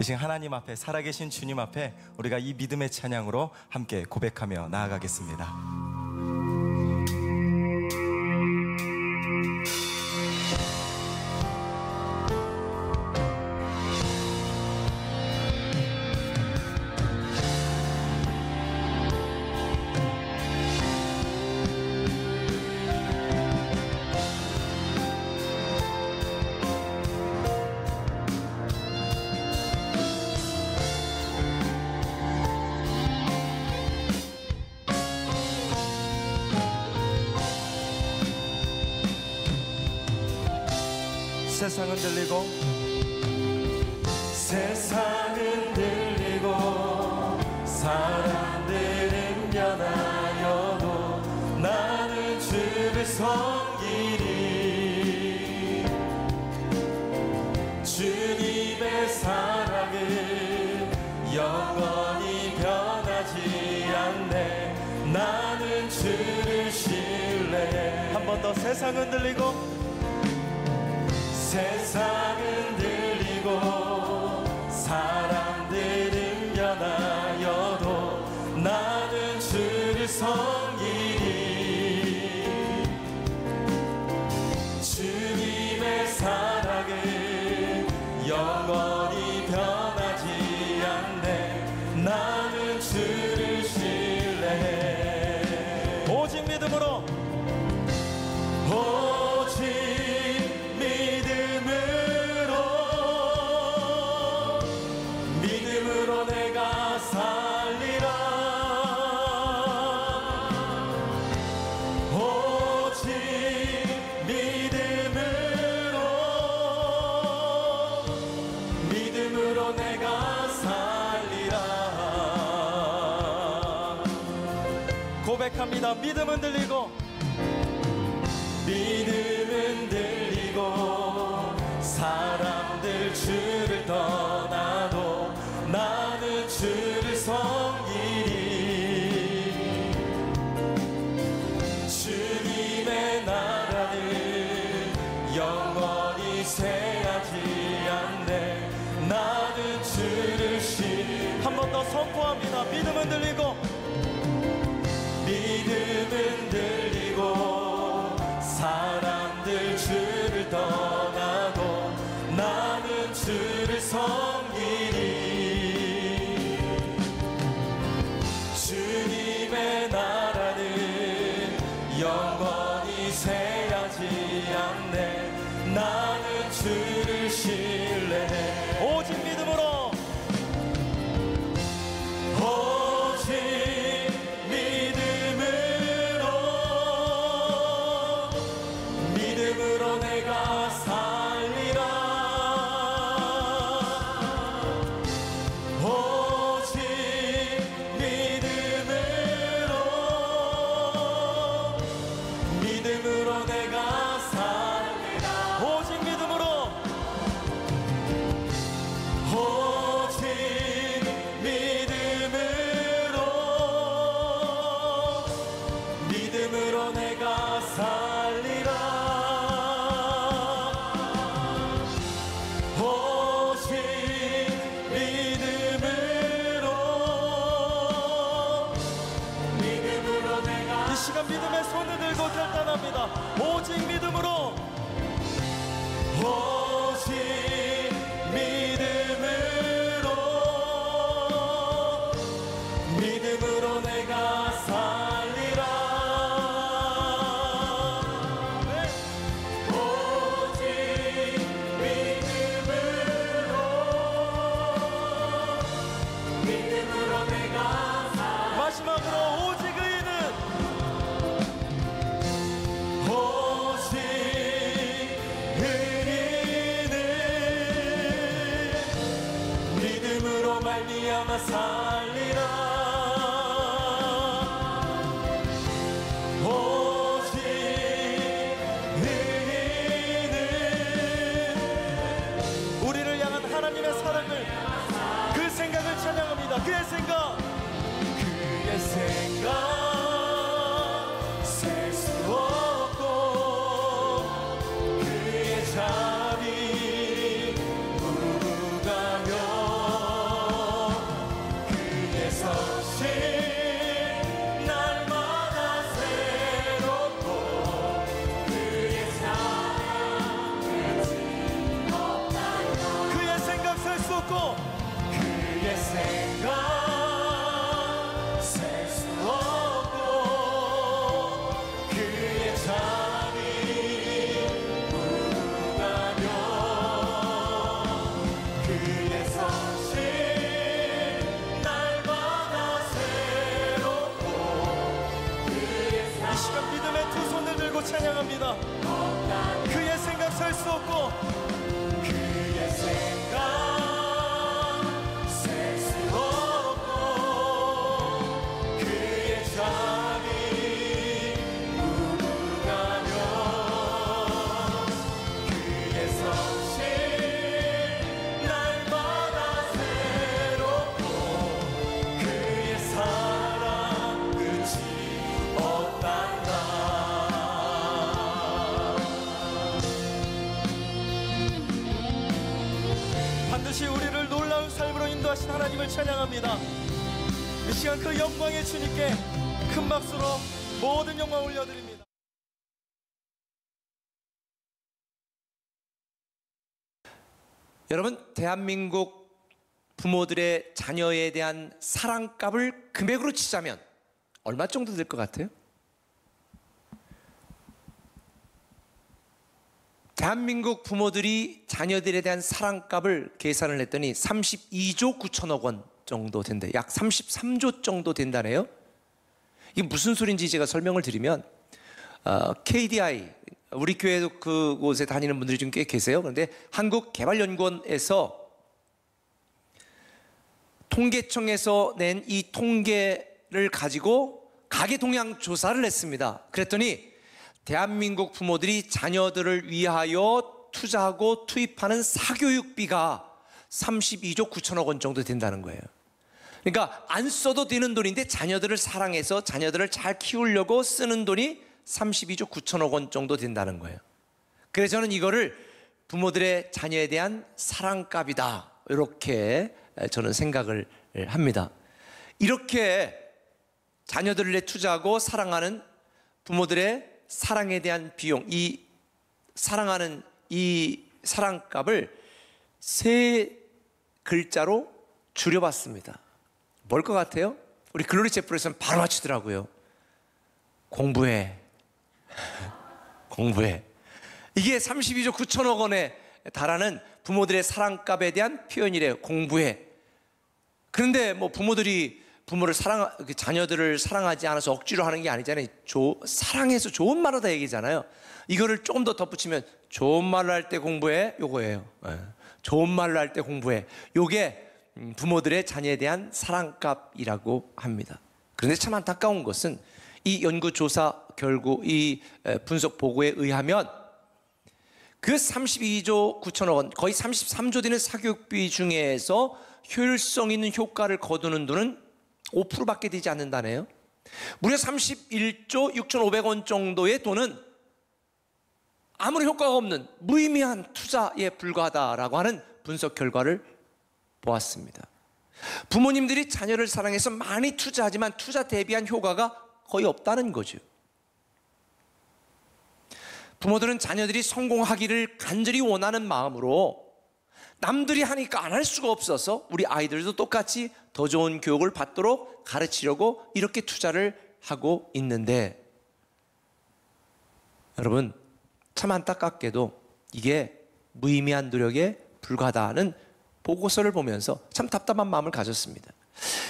이 시간 하나님 앞에, 살아계신 주님 앞에 우리가 이 믿음의 찬양으로 함께 고백하며 나아가겠습니다. 세상은 들리고 세상은 들리고 사람들은 변하여도 나는 주를 섬기리. 주님의 사랑은 영원히 변하지 않네. 나는 주를 신뢰해. 한 번 더. 세상은 들리고 세상은 들리고 사람들은 변하여도 나는 주를 섬기리. 주님의 사랑은 영원히 변하지 않네. 나는 주를 신뢰해. 오직 믿음으로, 오직 믿음으로 내가 살리라. 오직 믿음으로 내가 살리라. 고백합니다. 믿음은 들리고 믿음은 들리고 사람들 주를 떠나도 나는 주를 섬기리. 주님의 나라는 영원히 쇠하지 않네. 나는 주를 한 번 더 선포합니다. 믿음은 들리고 믿음은 들리고 사람들 주를 떠나도 나는 주를 섬기리. 주님의 나라는 영원히 쇠하지 않네. 나는 주를 신뢰해. 오직 믿음으로, 오직 믿음으로 내가 살리라. 오직 믿음으로 내가 살리라. 오직 믿음으로, 오직 믿음으로 내가 살리라. 오직 믿음으로 내가. 이 시간 믿음의 손을 들고 결단합니다. 오직 믿음으로, 오직 믿음으로 내가 살리라. 오직 믿음으로 내가 살리라. 마지막으로 오직 의인은, 오직 의인은 믿음으로 말미암아 살리라. 오직 의인은 우리를 향한 하나님의 사랑을, 그 생각을 찬양합니다. 그의 생각 셀 수 없고 그의 자비 무가며 찬양합니다. 그의 생각 셀 수 없고 그의 생각 셀 수 없고 그의 잠이 무궁하며 그의 성실 날마다 새롭고 그의 사랑 끝이 없단다. 반드시 우리를 놀라운 삶으로 인도하신 하나님을 찬양합니다. 이 시간 그 영광의 주님께 큰 박수로 모든 영광 올려드립니다. 여러분, 대한민국 부모들의 자녀에 대한 사랑값을 금액으로 치자면 얼마 정도 될 것 같아요? 대한민국 부모들이 자녀들에 대한 사랑값을 계산을 했더니 32조 9천억 원 정도 된대. 약 33조 정도 된다네요. 이게 무슨 소린지 제가 설명을 드리면 KDI, 우리 교회도 그곳에 다니는 분들이 좀 꽤 계세요. 그런데 한국개발연구원에서 통계청에서 낸 이 통계를 가지고 가계 동향 조사를 했습니다. 그랬더니 대한민국 부모들이 자녀들을 위하여 투자하고 투입하는 사교육비가 32조 9천억 원 정도 된다는 거예요. 그러니까 안 써도 되는 돈인데 자녀들을 사랑해서 자녀들을 잘 키우려고 쓰는 돈이 32조 9천억 원 정도 된다는 거예요. 그래서 저는 이거를 부모들의 자녀에 대한 사랑값이다, 이렇게 저는 생각을 합니다. 이렇게 자녀들을 위해 투자하고 사랑하는 부모들의 사랑에 대한 비용, 이 사랑하는 이 사랑값을 세 글자로 줄여봤습니다. 뭘 것 같아요? 우리 글로리 채플에서는 바로 맞추더라고요. 공부해. 공부해. 이게 32조 9천억 원에 달하는 부모들의 사랑값에 대한 표현이래요. 공부해. 그런데 뭐 부모들이 자녀들을 사랑하지 않아서 억지로 하는 게 아니잖아요. 사랑해서 좋은 말로 다 얘기잖아요. 이거를 조금 더 덧붙이면 좋은 말로 할 때 공부해, 요거예요. 좋은 말로 할 때 공부해. 요게 부모들의 자녀에 대한 사랑값이라고 합니다. 그런데 참 안타까운 것은 이 연구조사 결국 이 분석 보고에 의하면 그 32조 9천억 원, 거의 33조 되는 사교육비 중에서 효율성 있는 효과를 거두는 돈은 5%밖에 되지 않는다네요. 무려 31조 6,500원 정도의 돈은 아무런 효과가 없는 무의미한 투자에 불과하다라고 하는 분석 결과를 보았습니다. 부모님들이 자녀를 사랑해서 많이 투자하지만 투자 대비한 효과가 거의 없다는 거죠. 부모들은 자녀들이 성공하기를 간절히 원하는 마음으로 남들이 하니까 안 할 수가 없어서 우리 아이들도 똑같이 더 좋은 교육을 받도록 가르치려고 이렇게 투자를 하고 있는데, 여러분 참 안타깝게도 이게 무의미한 노력에 불과하다는 보고서를 보면서 참 답답한 마음을 가졌습니다.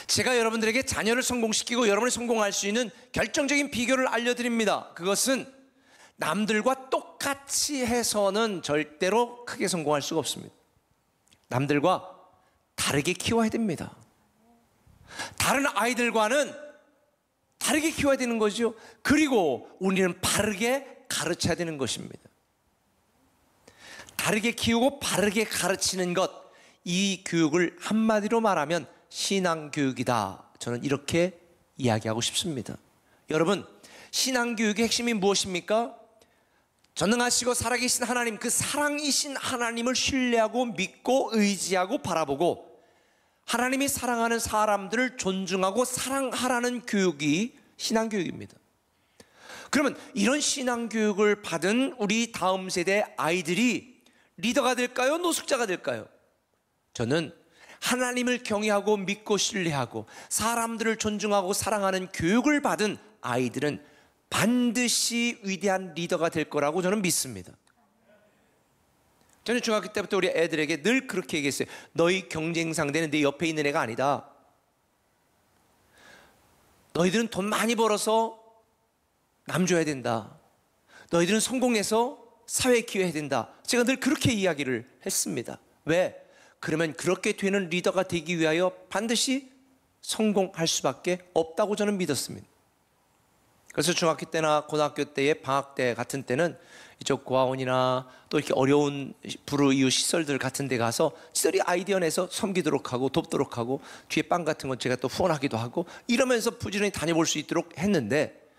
제가 여러분들에게 자녀를 성공시키고 여러분이 성공할 수 있는 결정적인 비결을 알려드립니다. 그것은 남들과 똑같이 해서는 절대로 크게 성공할 수가 없습니다. 남들과 다르게 키워야 됩니다. 다른 아이들과는 다르게 키워야 되는 거죠. 그리고 우리는 바르게 가르쳐야 되는 것입니다. 다르게 키우고 바르게 가르치는 것, 이 교육을 한마디로 말하면 신앙교육이다. 저는 이렇게 이야기하고 싶습니다. 여러분, 신앙교육의 핵심이 무엇입니까? 전능하시고 살아계신 하나님, 그 사랑이신 하나님을 신뢰하고 믿고 의지하고 바라보고 하나님이 사랑하는 사람들을 존중하고 사랑하라는 교육이 신앙교육입니다. 그러면 이런 신앙교육을 받은 우리 다음 세대 아이들이 리더가 될까요? 노숙자가 될까요? 저는 하나님을 경외하고 믿고 신뢰하고 사람들을 존중하고 사랑하는 교육을 받은 아이들은 반드시 위대한 리더가 될 거라고 저는 믿습니다. 저는 중학교 때부터 우리 애들에게 늘 그렇게 얘기했어요. 너희 경쟁 상대는 내 옆에 있는 애가 아니다. 너희들은 돈 많이 벌어서 남 줘야 된다. 너희들은 성공해서 사회에 기여해야 된다. 제가 늘 그렇게 이야기를 했습니다. 왜? 그러면 그렇게 되는 리더가 되기 위하여 반드시 성공할 수밖에 없다고 저는 믿었습니다. 그래서 중학교 때나 고등학교 때의 방학 때 같은 때는 이쪽 고아원이나 또 이렇게 어려운 불우이웃 시설들 같은 데 가서 시설이 아이디어 내서 섬기도록 하고 돕도록 하고 뒤에 빵 같은 건 제가 또 후원하기도 하고 이러면서 부지런히 다녀볼 수 있도록 했는데,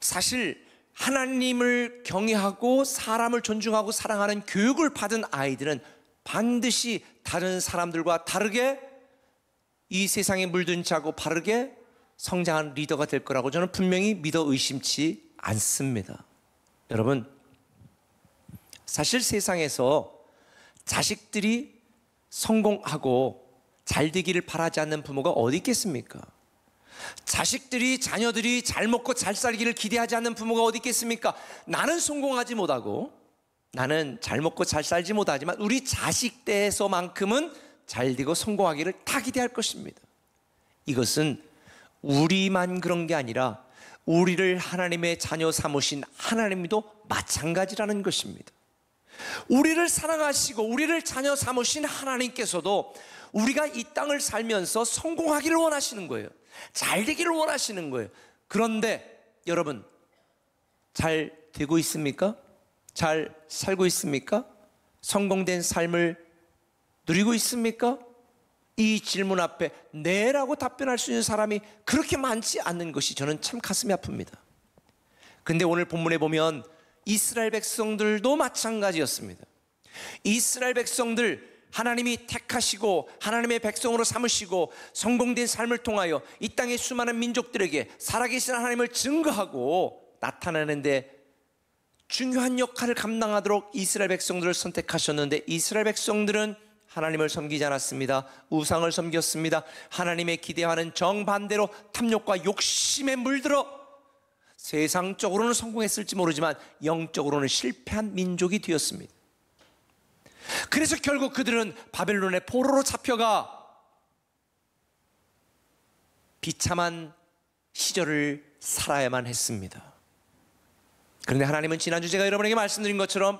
사실 하나님을 경외하고 사람을 존중하고 사랑하는 교육을 받은 아이들은 반드시 다른 사람들과 다르게 이 세상에 물든 자고 바르게 성장한 리더가 될 거라고 저는 분명히 믿어 의심치 않습니다. 여러분, 사실 세상에서 자식들이 성공하고 잘 되기를 바라지 않는 부모가 어디 있겠습니까? 자식들이, 자녀들이 잘 먹고 잘 살기를 기대하지 않는 부모가 어디 있겠습니까? 나는 성공하지 못하고 나는 잘 먹고 잘 살지 못하지만 우리 자식 때에서만큼은 잘 되고 성공하기를 다 기대할 것입니다. 이것은 우리만 그런 게 아니라 우리를 하나님의 자녀 삼으신 하나님도 마찬가지라는 것입니다. 우리를 사랑하시고 우리를 자녀 삼으신 하나님께서도 우리가 이 땅을 살면서 성공하기를 원하시는 거예요. 잘 되기를 원하시는 거예요. 그런데 여러분, 잘 되고 있습니까? 잘 살고 있습니까? 성공된 삶을 누리고 있습니까? 이 질문 앞에 네라고 답변할 수 있는 사람이 그렇게 많지 않는 것이 저는 참 가슴이 아픕니다. 근데 오늘 본문에 보면 이스라엘 백성들도 마찬가지였습니다. 이스라엘 백성들, 하나님이 택하시고 하나님의 백성으로 삼으시고 성공된 삶을 통하여 이 땅의 수많은 민족들에게 살아계신 하나님을 증거하고 나타내는데 중요한 역할을 감당하도록 이스라엘 백성들을 선택하셨는데, 이스라엘 백성들은 하나님을 섬기지 않았습니다. 우상을 섬겼습니다. 하나님의 기대하는 정반대로 탐욕과 욕심에 물들어 세상적으로는 성공했을지 모르지만 영적으로는 실패한 민족이 되었습니다. 그래서 결국 그들은 바벨론의 포로로 잡혀가 비참한 시절을 살아야만 했습니다. 그런데 하나님은 지난주 제가 여러분에게 말씀드린 것처럼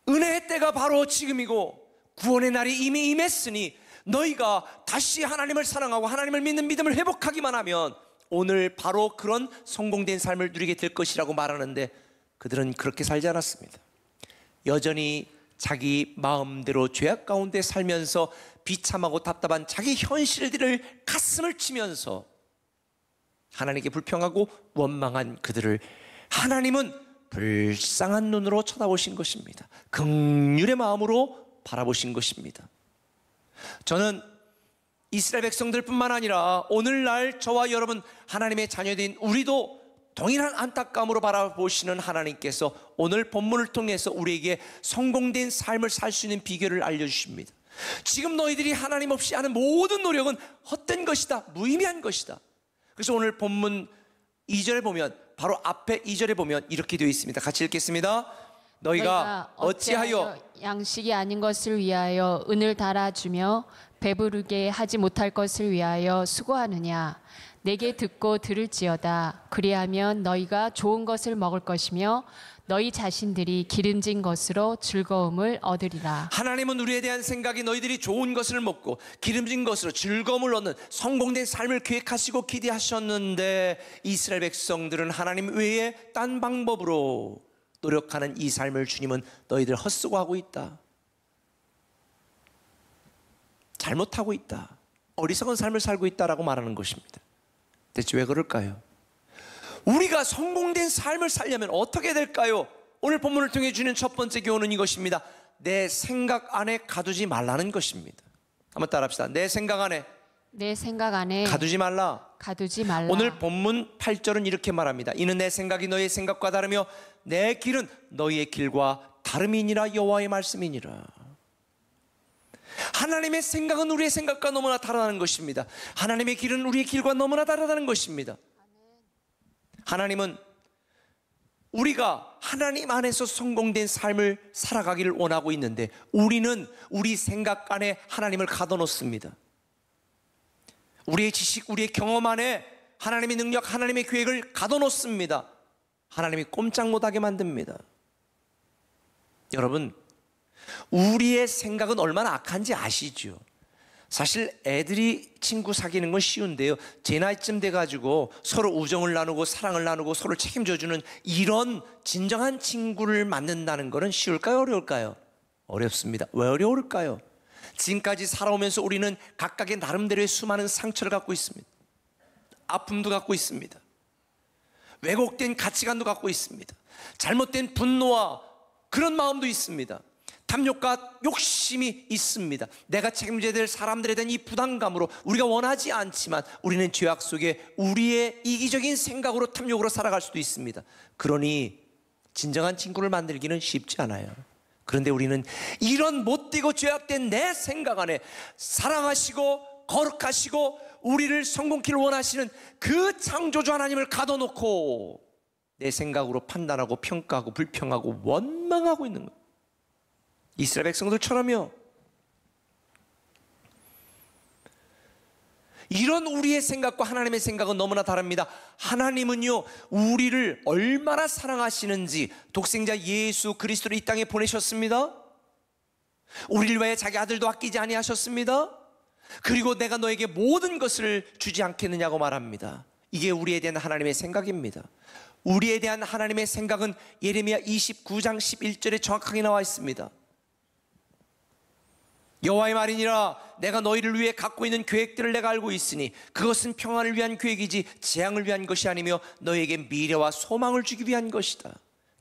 은혜의 때가 바로 지금이고 구원의 날이 이미 임했으니 너희가 다시 하나님을 사랑하고 하나님을 믿는 믿음을 회복하기만 하면 오늘 바로 그런 성공된 삶을 누리게 될 것이라고 말하는데, 그들은 그렇게 살지 않았습니다. 여전히 자기 마음대로 죄악 가운데 살면서 비참하고 답답한 자기 현실들을 가슴을 치면서 하나님께 불평하고 원망한 그들을 하나님은 불쌍한 눈으로 쳐다보신 것입니다. 긍휼의 마음으로 바라보신 것입니다. 저는 이스라엘 백성들뿐만 아니라 오늘날 저와 여러분 하나님의 자녀된 우리도 동일한 안타까움으로 바라보시는 하나님께서 오늘 본문을 통해서 우리에게 성공된 삶을 살 수 있는 비결을 알려주십니다. 지금 너희들이 하나님 없이 하는 모든 노력은 헛된 것이다, 무의미한 것이다. 그래서 오늘 본문 2절에 보면, 바로 앞에 2절에 보면 이렇게 되어 있습니다. 같이 읽겠습니다. 너희가 어찌하여 양식이 아닌 것을 위하여 은을 달아주며 배부르게 하지 못할 것을 위하여 수고하느냐. 내게 듣고 들을지어다. 그리하면 너희가 좋은 것을 먹을 것이며 너희 자신들이 기름진 것으로 즐거움을 얻으리라. 하나님은 우리에 대한 생각이 너희들이 좋은 것을 먹고 기름진 것으로 즐거움을 얻는 성공된 삶을 계획하시고 기대하셨는데, 이스라엘 백성들은 하나님 외에 딴 방법으로 노력하는 이 삶을 주님은 너희들 헛수고하고 있다, 잘못하고 있다, 어리석은 삶을 살고 있다라고 말하는 것입니다. 대체 왜 그럴까요? 우리가 성공된 삶을 살려면 어떻게 될까요? 오늘 본문을 통해 주는 첫 번째 교훈은 이것입니다. 내 생각 안에 가두지 말라는 것입니다. 한번 따라합시다. 내 생각 안에 가두지 말라. 오늘 본문 8절은 이렇게 말합니다. 이는 내 생각이 너희의 생각과 다르며 내 길은 너희의 길과 다름이니라. 여호와의 말씀이니라. 하나님의 생각은 우리의 생각과 너무나 다르다는 것입니다. 하나님의 길은 우리의 길과 너무나 다르다는 것입니다. 하나님은 우리가 하나님 안에서 성공된 삶을 살아가기를 원하고 있는데, 우리는 우리 생각 안에 하나님을 가둬놓습니다. 우리의 지식, 우리의 경험 안에 하나님의 능력, 하나님의 계획을 가둬놓습니다. 하나님이 꼼짝 못하게 만듭니다. 여러분, 우리의 생각은 얼마나 악한지 아시죠? 사실 애들이 친구 사귀는 건 쉬운데요, 제 나이쯤 돼가지고 서로 우정을 나누고 사랑을 나누고 서로 책임져주는 이런 진정한 친구를 만든다는 것은 쉬울까요, 어려울까요? 어렵습니다. 왜 어려울까요? 지금까지 살아오면서 우리는 각각의 나름대로의 수많은 상처를 갖고 있습니다. 아픔도 갖고 있습니다. 왜곡된 가치관도 갖고 있습니다. 잘못된 분노와 그런 마음도 있습니다. 탐욕과 욕심이 있습니다. 내가 책임져야 될 사람들에 대한 이 부담감으로 우리가 원하지 않지만 우리는 죄악 속에 우리의 이기적인 생각으로 탐욕으로 살아갈 수도 있습니다. 그러니 진정한 친구를 만들기는 쉽지 않아요. 그런데 우리는 이런 못되고 죄악된 내 생각 안에 사랑하시고 거룩하시고 우리를 성공키를 원하시는 그 창조주 하나님을 가둬놓고 내 생각으로 판단하고 평가하고 불평하고 원망하고 있는 거예요. 이스라엘 백성들처럼요. 이런 우리의 생각과 하나님의 생각은 너무나 다릅니다. 하나님은요, 우리를 얼마나 사랑하시는지 독생자 예수 그리스도를 이 땅에 보내셨습니다. 우리를 위해 자기 아들도 아끼지 아니하셨습니다. 그리고 내가 너에게 모든 것을 주지 않겠느냐고 말합니다. 이게 우리에 대한 하나님의 생각입니다. 우리에 대한 하나님의 생각은 예레미야 29장 11절에 정확하게 나와 있습니다. 여호와의 말이니라, 내가 너희를 위해 갖고 있는 계획들을 내가 알고 있으니 그것은 평안을 위한 계획이지 재앙을 위한 것이 아니며 너희에게 미래와 소망을 주기 위한 것이다.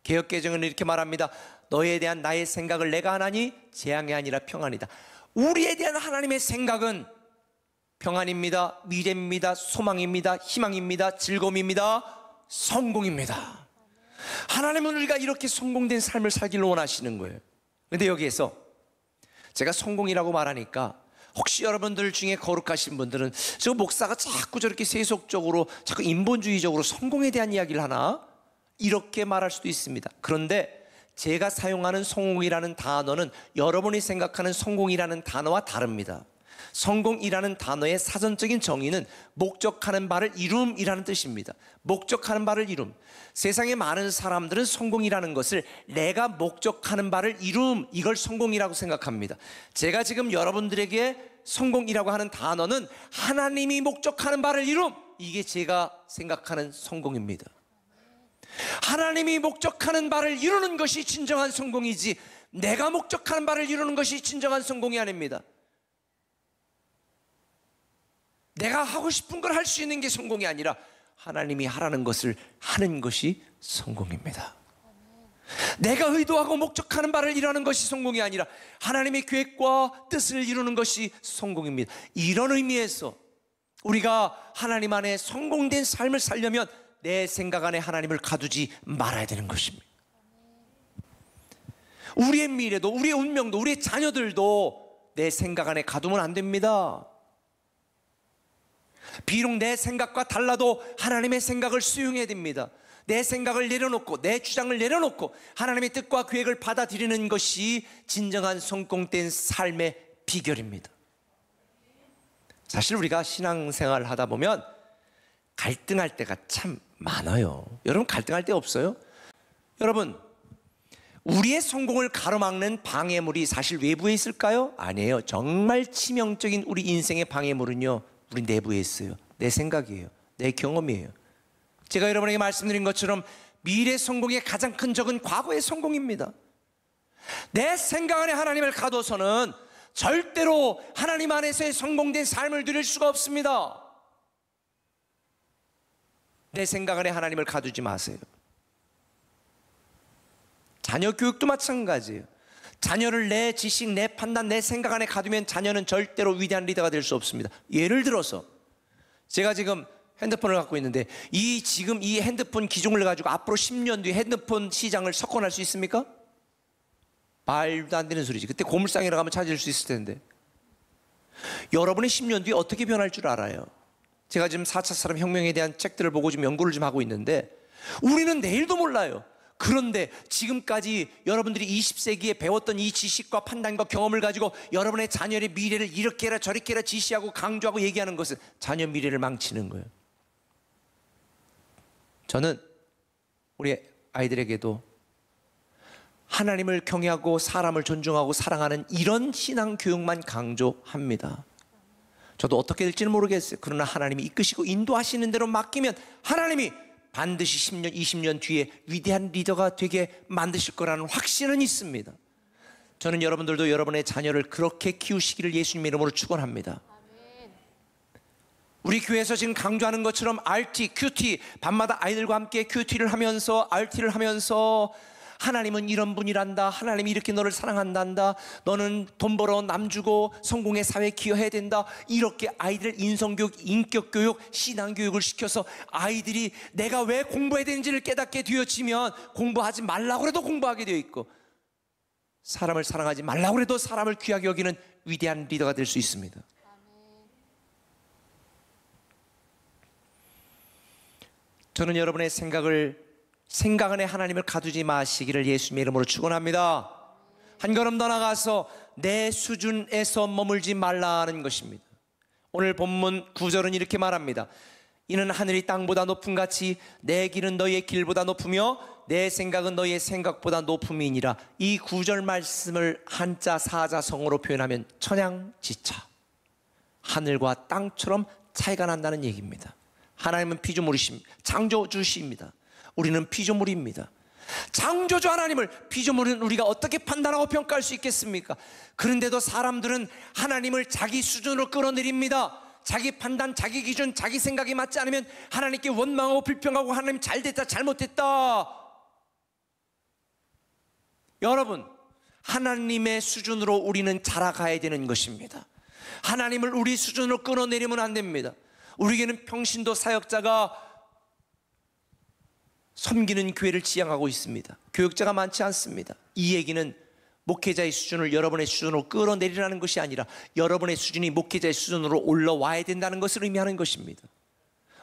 개역개정은 이렇게 말합니다. 너희에 대한 나의 생각을 내가 하나니 재앙이 아니라 평안이다. 우리에 대한 하나님의 생각은 평안입니다. 미래입니다. 소망입니다. 희망입니다. 즐거움입니다. 성공입니다. 하나님은 우리가 이렇게 성공된 삶을 살기를 원하시는 거예요. 그런데 여기에서 제가 성공이라고 말하니까 혹시 여러분들 중에 거룩하신 분들은 저 목사가 자꾸 저렇게 세속적으로 자꾸 인본주의적으로 성공에 대한 이야기를 하나? 이렇게 말할 수도 있습니다. 그런데 제가 사용하는 성공이라는 단어는 여러분이 생각하는 성공이라는 단어와 다릅니다. 성공이라는 단어의 사전적인 정의는 목적하는 바를 이룸이라는 뜻입니다. 목적하는 바를 이룸. 세상의 많은 사람들은 성공이라는 것을 내가 목적하는 바를 이룸, 이걸 성공이라고 생각합니다. 제가 지금 여러분들에게 성공이라고 하는 단어는 하나님이 목적하는 바를 이룸, 이게 제가 생각하는 성공입니다. 하나님이 목적하는 바를 이루는 것이 진정한 성공이지 내가 목적하는 바를 이루는 것이 진정한 성공이 아닙니다. 내가 하고 싶은 걸 할 수 있는 게 성공이 아니라 하나님이 하라는 것을 하는 것이 성공입니다. 내가 의도하고 목적하는 바를 이루는 것이 성공이 아니라 하나님의 계획과 뜻을 이루는 것이 성공입니다. 이런 의미에서 우리가 하나님 안에 성공된 삶을 살려면 내 생각 안에 하나님을 가두지 말아야 되는 것입니다. 우리의 미래도, 우리의 운명도, 우리의 자녀들도 내 생각 안에 가두면 안 됩니다. 비록 내 생각과 달라도 하나님의 생각을 수용해야 됩니다. 내 생각을 내려놓고 내 주장을 내려놓고 하나님의 뜻과 계획을 받아들이는 것이 진정한 성공된 삶의 비결입니다. 사실 우리가 신앙생활을 하다 보면 갈등할 때가 참 많아요. 여러분 갈등할 때 없어요? 여러분, 우리의 성공을 가로막는 방해물이 사실 외부에 있을까요? 아니에요. 정말 치명적인 우리 인생의 방해물은요, 우리 내부에 있어요. 내 생각이에요. 내 경험이에요. 제가 여러분에게 말씀드린 것처럼 미래 성공의 가장 큰 적은 과거의 성공입니다. 내 생각 안에 하나님을 가둬서는 절대로 하나님 안에서의 성공된 삶을 누릴 수가 없습니다. 내 생각 안에 하나님을 가두지 마세요. 자녀 교육도 마찬가지예요. 자녀를 내 지식, 내 판단, 내 생각 안에 가두면 자녀는 절대로 위대한 리더가 될 수 없습니다. 예를 들어서 제가 지금 핸드폰을 갖고 있는데 지금 이 핸드폰 기종을 가지고 앞으로 10년 뒤에 핸드폰 시장을 석권할 수 있습니까? 말도 안 되는 소리지. 그때 고물상이라고 하면 찾을 수 있을 텐데. 여러분의 10년 뒤에 어떻게 변할 줄 알아요? 제가 지금 4차 산업혁명에 대한 책들을 보고 지금 연구를 좀 하고 있는데 우리는 내일도 몰라요. 그런데 지금까지 여러분들이 20세기에 배웠던 이 지식과 판단과 경험을 가지고 여러분의 자녀의 미래를 이렇게 해라 저렇게 해라 지시하고 강조하고 얘기하는 것은 자녀 미래를 망치는 거예요. 저는 우리 아이들에게도 하나님을 경외하고 사람을 존중하고 사랑하는 이런 신앙 교육만 강조합니다. 저도 어떻게 될지는 모르겠어요. 그러나 하나님이 이끄시고 인도하시는 대로 맡기면 하나님이 반드시 10년, 20년 뒤에 위대한 리더가 되게 만드실 거라는 확신은 있습니다. 저는 여러분들도 여러분의 자녀를 그렇게 키우시기를 예수님의 이름으로 축원합니다. 우리 교회에서 지금 강조하는 것처럼 RT, QT, 밤마다 아이들과 함께 QT를 하면서 RT를 하면서 하나님은 이런 분이란다, 하나님이 이렇게 너를 사랑한단다, 너는 돈 벌어 남 주고 성공의 사회에 기여해야 된다, 이렇게 아이들 인성교육, 인격교육, 신앙교육을 시켜서 아이들이 내가 왜 공부해야 되는지를 깨닫게 되어지면 공부하지 말라고 해도 공부하게 되어 있고, 사람을 사랑하지 말라고 해도 사람을 귀하게 여기는 위대한 리더가 될 수 있습니다. 저는 여러분의 생각 안에 하나님을 가두지 마시기를 예수님의 이름으로 축원합니다. 한 걸음 더 나가서 내 수준에서 머물지 말라는 것입니다. 오늘 본문 9절은 이렇게 말합니다. 이는 하늘이 땅보다 높음 같이 내 길은 너희의 길보다 높으며 내 생각은 너희의 생각보다 높음이니라. 이 9절 말씀을 한자 사자성어로 표현하면 천양지차, 하늘과 땅처럼 차이가 난다는 얘기입니다. 하나님은 피조물이십니다. 창조주십니다. 우리는 피조물입니다. 창조주 하나님을 피조물은 우리가 어떻게 판단하고 평가할 수 있겠습니까? 그런데도 사람들은 하나님을 자기 수준으로 끌어내립니다. 자기 판단, 자기 기준, 자기 생각이 맞지 않으면 하나님께 원망하고 불평하고 하나님 잘됐다, 잘못됐다. 여러분, 하나님의 수준으로 우리는 자라가야 되는 것입니다. 하나님을 우리 수준으로 끌어내리면 안 됩니다. 우리에게는 평신도 사역자가 섬기는 교회를 지향하고 있습니다. 교육자가 많지 않습니다. 이 얘기는 목회자의 수준을 여러분의 수준으로 끌어내리라는 것이 아니라 여러분의 수준이 목회자의 수준으로 올라와야 된다는 것을 의미하는 것입니다.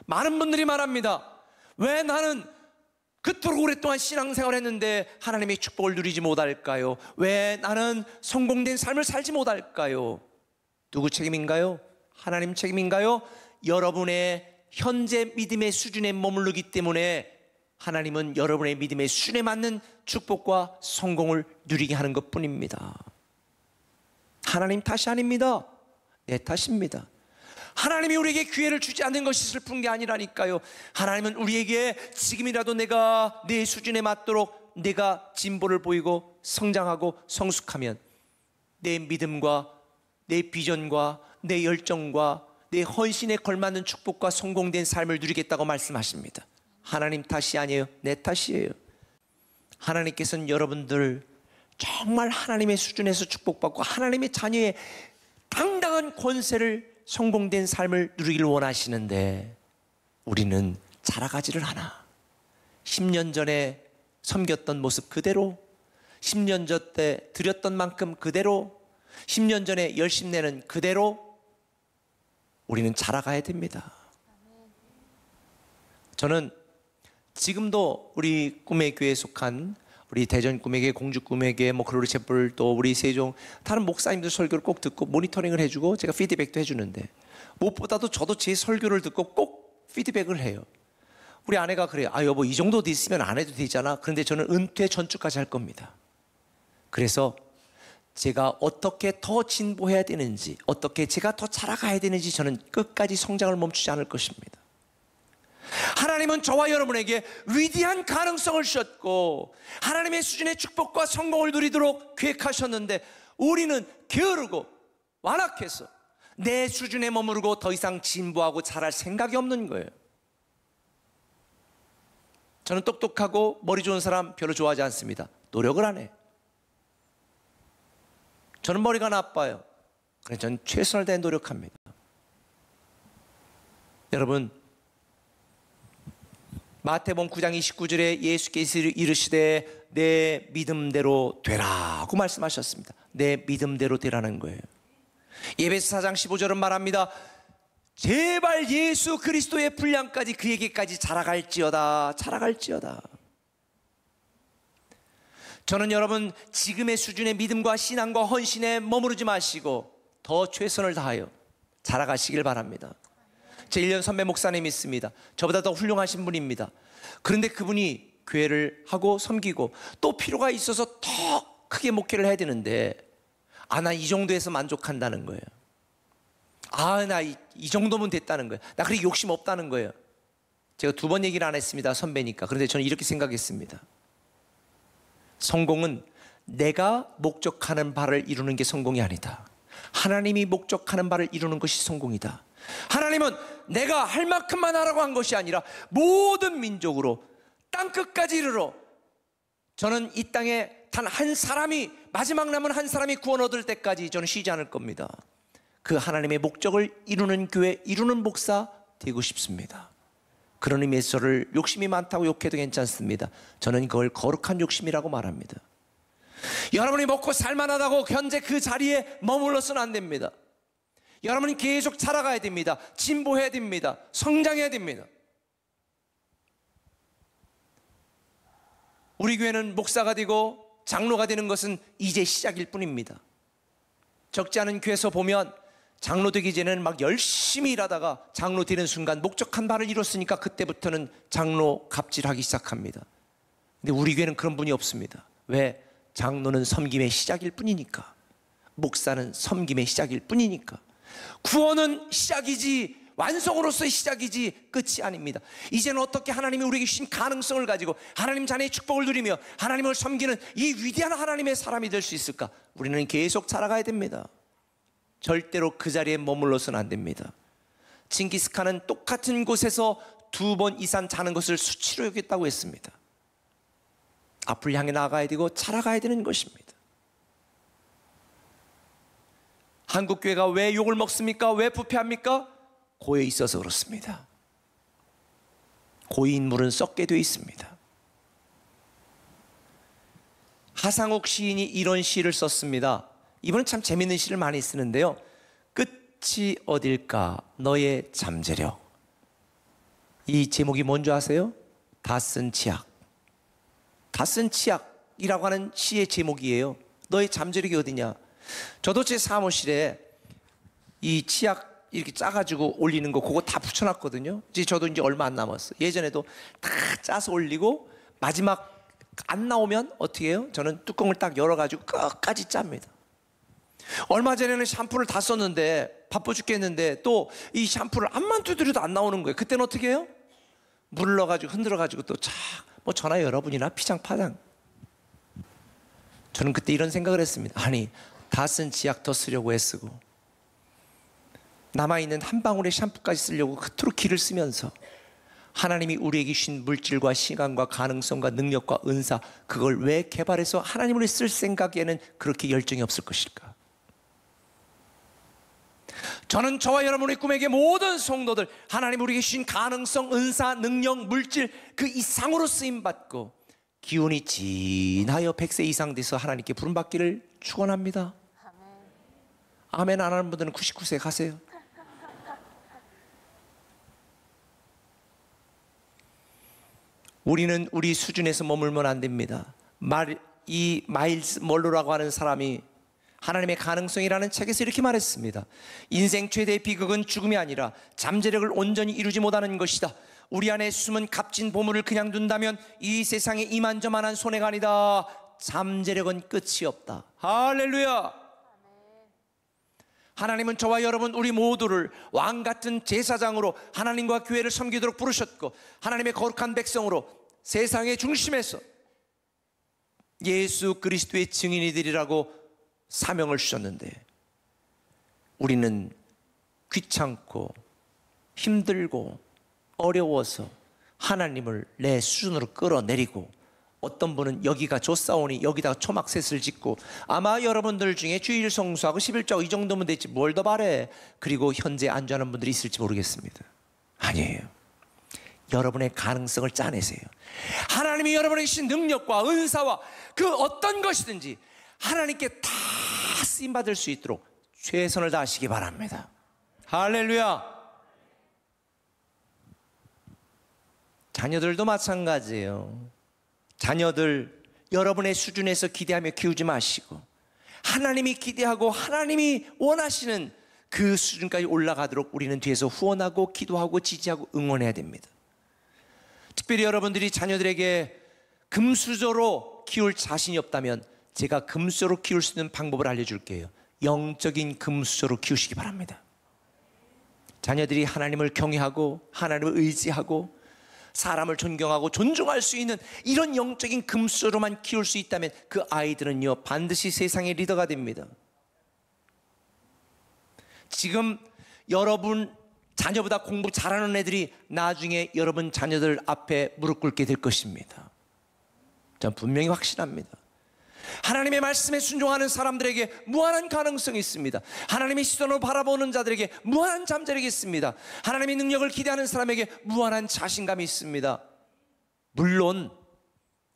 많은 분들이 말합니다. 왜 나는 그토록 오랫동안 신앙생활을 했는데 하나님의 축복을 누리지 못할까요? 왜 나는 성공된 삶을 살지 못할까요? 누구 책임인가요? 하나님 책임인가요? 여러분의 현재 믿음의 수준에 머무르기 때문에 하나님은 여러분의 믿음의 수준에 맞는 축복과 성공을 누리게 하는 것뿐입니다. 하나님 탓이 아닙니다. 내 탓입니다. 하나님이 우리에게 기회를 주지 않는 것이 슬픈 게 아니라니까요. 하나님은 우리에게 지금이라도 내가 내 수준에 맞도록 내가 진보를 보이고 성장하고 성숙하면 내 믿음과 내 비전과 내 열정과 내 헌신에 걸맞는 축복과 성공된 삶을 누리겠다고 말씀하십니다. 하나님 탓이 아니에요. 내 탓이에요. 하나님께서는 여러분들 정말 하나님의 수준에서 축복받고 하나님의 자녀의 당당한 권세를 성공된 삶을 누리기를 원하시는데 우리는 자라가지를 않아. 10년 전에 섬겼던 모습 그대로, 10년 전에 드렸던 만큼 그대로, 10년 전에 열심 내는 그대로 우리는 자라가야 됩니다. 저는 지금도 우리 꿈의 교회에 속한 우리 대전 꿈의 교회, 공주 꿈의 교회, 글로리 채플, 또 우리 세종 다른 목사님들 설교를 꼭 듣고 모니터링을 해주고 제가 피드백도 해주는데 무엇보다도 저도 제 설교를 듣고 꼭 피드백을 해요. 우리 아내가 그래요. 아 여보 이 정도 있으면 안 해도 되잖아. 그런데 저는 은퇴 전주까지 할 겁니다. 그래서 제가 어떻게 더 진보해야 되는지, 어떻게 제가 더 자라가야 되는지 저는 끝까지 성장을 멈추지 않을 것입니다. 하나님은 저와 여러분에게 위대한 가능성을 주셨고 하나님의 수준의 축복과 성공을 누리도록 계획하셨는데 우리는 게으르고 완악해서 내 수준에 머무르고 더 이상 진보하고 자랄 생각이 없는 거예요. 저는 똑똑하고 머리 좋은 사람 별로 좋아하지 않습니다. 노력을 안 해. 저는 머리가 나빠요. 그래서 저는 최선을 다해 노력합니다. 여러분, 마태복음 9장 29절에 예수께서 이르시되 내 믿음대로 되라고 말씀하셨습니다. 내 믿음대로 되라는 거예요. 에베소 4장 15절은 말합니다. 제발 예수 그리스도의 분량까지 그에게까지 자라갈지어다. 저는 여러분 지금의 수준의 믿음과 신앙과 헌신에 머무르지 마시고 더 최선을 다하여 자라가시길 바랍니다. 제 1년 선배 목사님이 있습니다. 저보다 더 훌륭하신 분입니다. 그런데 그분이 교회를 하고 섬기고 또 필요가 있어서 더 크게 목회를 해야 되는데 나 이 정도에서 만족한다는 거예요. 나 이 정도면 됐다는 거예요. 나 그렇게 욕심 없다는 거예요. 제가 2번 얘기를 안 했습니다. 선배니까. 그런데 저는 이렇게 생각했습니다. 성공은 내가 목적하는 바를 이루는 게 성공이 아니다. 하나님이 목적하는 바를 이루는 것이 성공이다. 하나님은 내가 할 만큼만 하라고 한 것이 아니라 모든 민족으로 땅끝까지 이르러 저는 이 땅에 단 한 사람이 마지막 남은 한 사람이 구원 얻을 때까지 저는 쉬지 않을 겁니다. 그 하나님의 목적을 이루는 교회, 이루는 목사 되고 싶습니다. 그런 의미에서 저를 욕심이 많다고 욕해도 괜찮습니다. 저는 그걸 거룩한 욕심이라고 말합니다. 여러분이 먹고 살만하다고 현재 그 자리에 머물러서는 안 됩니다. 여러분이 계속 살아가야 됩니다. 진보해야 됩니다. 성장해야 됩니다. 우리 교회는 목사가 되고 장로가 되는 것은 이제 시작일 뿐입니다. 적지 않은 교회에서 보면 장로 되기 전에는 막 열심히 일하다가 장로 되는 순간 목적한 바를 이뤘으니까 그때부터는 장로 갑질하기 시작합니다. 근데 우리 교회는 그런 분이 없습니다. 왜? 장로는 섬김의 시작일 뿐이니까. 목사는 섬김의 시작일 뿐이니까. 구원은 시작이지 완성으로서의 시작이지 끝이 아닙니다. 이제는 어떻게 하나님이 우리에게 주신 가능성을 가지고 하나님 자녀의 축복을 누리며 하나님을 섬기는 이 위대한 하나님의 사람이 될 수 있을까? 우리는 계속 살아가야 됩니다. 절대로 그 자리에 머물러서는 안 됩니다. 징기스칸은 똑같은 곳에서 2번 이상 자는 것을 수치로 여겼다고 했습니다. 앞을 향해 나아가야 되고 자라가야 되는 것입니다. 한국교회가 왜 욕을 먹습니까? 왜 부패합니까? 고에 있어서 그렇습니다. 고의 인물은 썩게 되어 있습니다. 하상욱 시인이 이런 시를 썼습니다. 이분은 참 재밌는 시를 많이 쓰는데요. 끝이 어딜까 너의 잠재력. 이 제목이 뭔지 아세요? 다 쓴 치약. 다 쓴 치약이라고 하는 시의 제목이에요. 너의 잠재력이 어디냐. 저도 제 사무실에 이 치약 이렇게 짜가지고 올리는 거 그거 다 붙여놨거든요. 저도 이제 얼마 안 남았어요. 예전에도 다 짜서 올리고 마지막 안 나오면 어떻게 해요? 저는 뚜껑을 딱 열어가지고 끝까지 짭니다. 얼마 전에는 샴푸를 다 썼는데 바빠 죽겠는데 또 이 샴푸를 앞만 두드려도 안 나오는 거예요. 그때는 어떻게 해요? 물을 넣어가지고 흔들어가지고 또 뭐 저나 여러분이나 피장파장. 저는 그때 이런 생각을 했습니다. 아니 다 쓴 치약 더 쓰려고 애쓰고 남아있는 한 방울의 샴푸까지 쓰려고 그토록 기를 쓰면서 하나님이 우리에게 주신 물질과 시간과 가능성과 능력과 은사 그걸 왜 개발해서 하나님을 쓸 생각에는 그렇게 열정이 없을 것일까? 저는 저와 여러분의 꿈에게 모든 성도들 하나님 우리에게 주신 가능성, 은사, 능력, 물질 그 이상으로 쓰임받고 기운이 진하여 100세 이상 돼서 하나님께 부름받기를 축원합니다. 아멘 안 하는 분들은 99세 가세요. 우리는 우리 수준에서 머물면 안 됩니다. 이 마일스 멀로라고 하는 사람이 하나님의 가능성이라는 책에서 이렇게 말했습니다. 인생 최대의 비극은 죽음이 아니라 잠재력을 온전히 이루지 못하는 것이다. 우리 안에 숨은 값진 보물을 그냥 둔다면 이 세상에 이만저만한 손해가 아니다. 잠재력은 끝이 없다. 할렐루야. 하나님은 저와 여러분 우리 모두를 왕같은 제사장으로 하나님과 교회를 섬기도록 부르셨고 하나님의 거룩한 백성으로 세상의 중심에서 예수 그리스도의 증인이 되리라고 사명을 주셨는데 우리는 귀찮고 힘들고 어려워서 하나님을 내 수준으로 끌어내리고 어떤 분은 여기가 좋사오니 여기다가 초막셋을 짓고 아마 여러분들 중에 주일 성수하고 11조하고 이 정도면 됐지 뭘 더 바래. 그리고 현재 안주하는 분들이 있을지 모르겠습니다. 아니에요. 여러분의 가능성을 짜내세요. 하나님이 여러분에게 주신 능력과 은사와 그 어떤 것이든지 하나님께 다 쓰임받을 수 있도록 최선을 다하시기 바랍니다. 할렐루야. 자녀들도 마찬가지예요. 자녀들 여러분의 수준에서 기대하며 키우지 마시고 하나님이 기대하고 하나님이 원하시는 그 수준까지 올라가도록 우리는 뒤에서 후원하고 기도하고 지지하고 응원해야 됩니다. 특별히 여러분들이 자녀들에게 금수저로 키울 자신이 없다면 제가 금수저로 키울 수 있는 방법을 알려줄게요. 영적인 금수저로 키우시기 바랍니다. 자녀들이 하나님을 경외하고 하나님을 의지하고 사람을 존경하고 존중할 수 있는 이런 영적인 금수저로만 키울 수 있다면 그 아이들은요 반드시 세상의 리더가 됩니다. 지금 여러분 자녀보다 공부 잘하는 애들이 나중에 여러분 자녀들 앞에 무릎 꿇게 될 것입니다. 전 분명히 확신합니다. 하나님의 말씀에 순종하는 사람들에게 무한한 가능성이 있습니다. 하나님의 시선으로 바라보는 자들에게 무한한 잠재력이 있습니다. 하나님의 능력을 기대하는 사람에게 무한한 자신감이 있습니다. 물론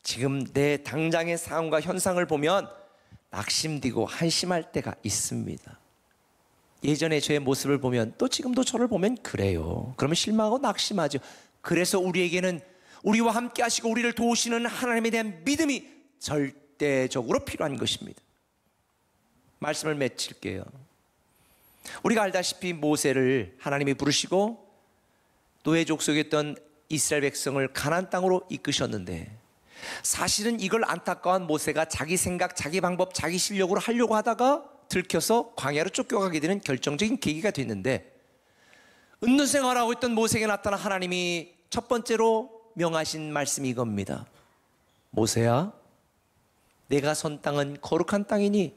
지금 내 당장의 상황과 현상을 보면 낙심되고 한심할 때가 있습니다. 예전에 저의 모습을 보면 또 지금도 저를 보면 그래요. 그러면 실망하고 낙심하죠. 그래서 우리에게는 우리와 함께 하시고 우리를 도우시는 하나님에 대한 믿음이 절대적으로 필요한 것입니다. 말씀을 맺힐게요. 우리가 알다시피 모세를 하나님이 부르시고 노예 족속이었던 이스라엘 백성을 가나안 땅으로 이끄셨는데 사실은 이걸 안타까운 모세가 자기 생각, 자기 방법, 자기 실력으로 하려고 하다가 들켜서 광야로 쫓겨가게 되는 결정적인 계기가 됐는데 은둔 생활하고 있던 모세에게 나타난 하나님이 첫 번째로 명하신 말씀이 이겁니다. 모세야, 내가 선 땅은 거룩한 땅이니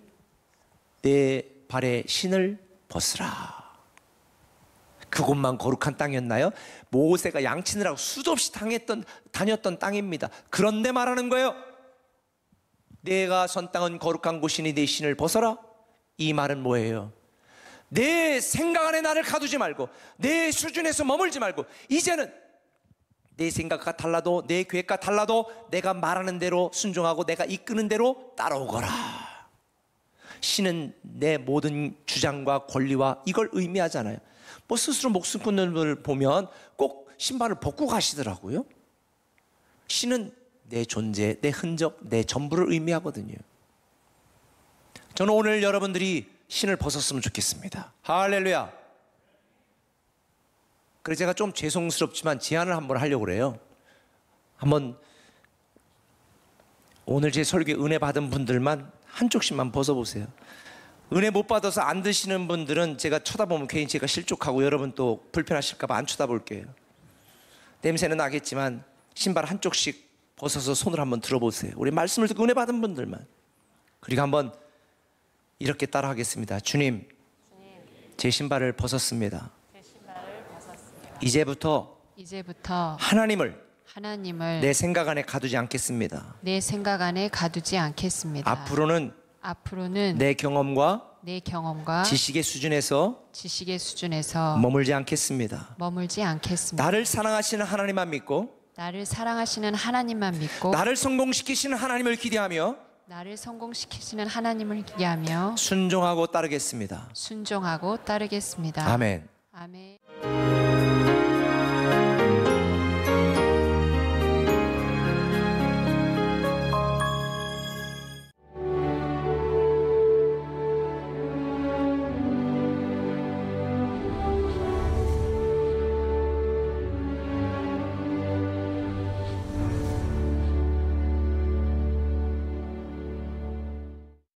내 발에 신을 벗으라. 그곳만 거룩한 땅이었나요? 모세가 양치느라고 수도 없이 다녔던 땅입니다. 그런데 말하는 거예요. 내가 선 땅은 거룩한 곳이니 내 신을 벗어라. 이 말은 뭐예요? 내 생각 안에 나를 가두지 말고 내 수준에서 머물지 말고 이제는 내 생각과 달라도 내 계획과 달라도 내가 말하는 대로 순종하고 내가 이끄는 대로 따라오거라. 신은 내 모든 주장과 권리와 이걸 의미하잖아요. 뭐 스스로 목숨 끊는 분을 보면 꼭 신발을 벗고 가시더라고요. 신은 내 존재, 내 흔적, 내 전부를 의미하거든요. 저는 오늘 여러분들이 신을 벗었으면 좋겠습니다. 할렐루야. 그래서 제가 좀 죄송스럽지만 제안을 한번 하려고 그래요. 한번 오늘 제 설교에 은혜 받은 분들만 한쪽씩만 벗어보세요. 은혜 못 받아서 안 드시는 분들은 제가 쳐다보면 괜히 제가 실족하고 여러분 또 불편하실까 봐 안 쳐다볼게요. 냄새는 나겠지만 신발 한쪽씩 벗어서 손을 한번 들어보세요. 우리 말씀을 듣고 은혜 받은 분들만. 그리고 한번 이렇게 따라하겠습니다. 주님, 제 신발을 벗었습니다. 이제부터 하나님을 내 생각 안에 가두지 않겠습니다. 내 생각 안에 가두지 않겠습니다. 앞으로는 내 경험과 지식의 수준에서 머물지 않겠습니다. 나를 사랑하시는 하나님만 믿고 나를 성공시키시는 하나님을 기대하며 순종하고 따르겠습니다. 아멘. 아멘.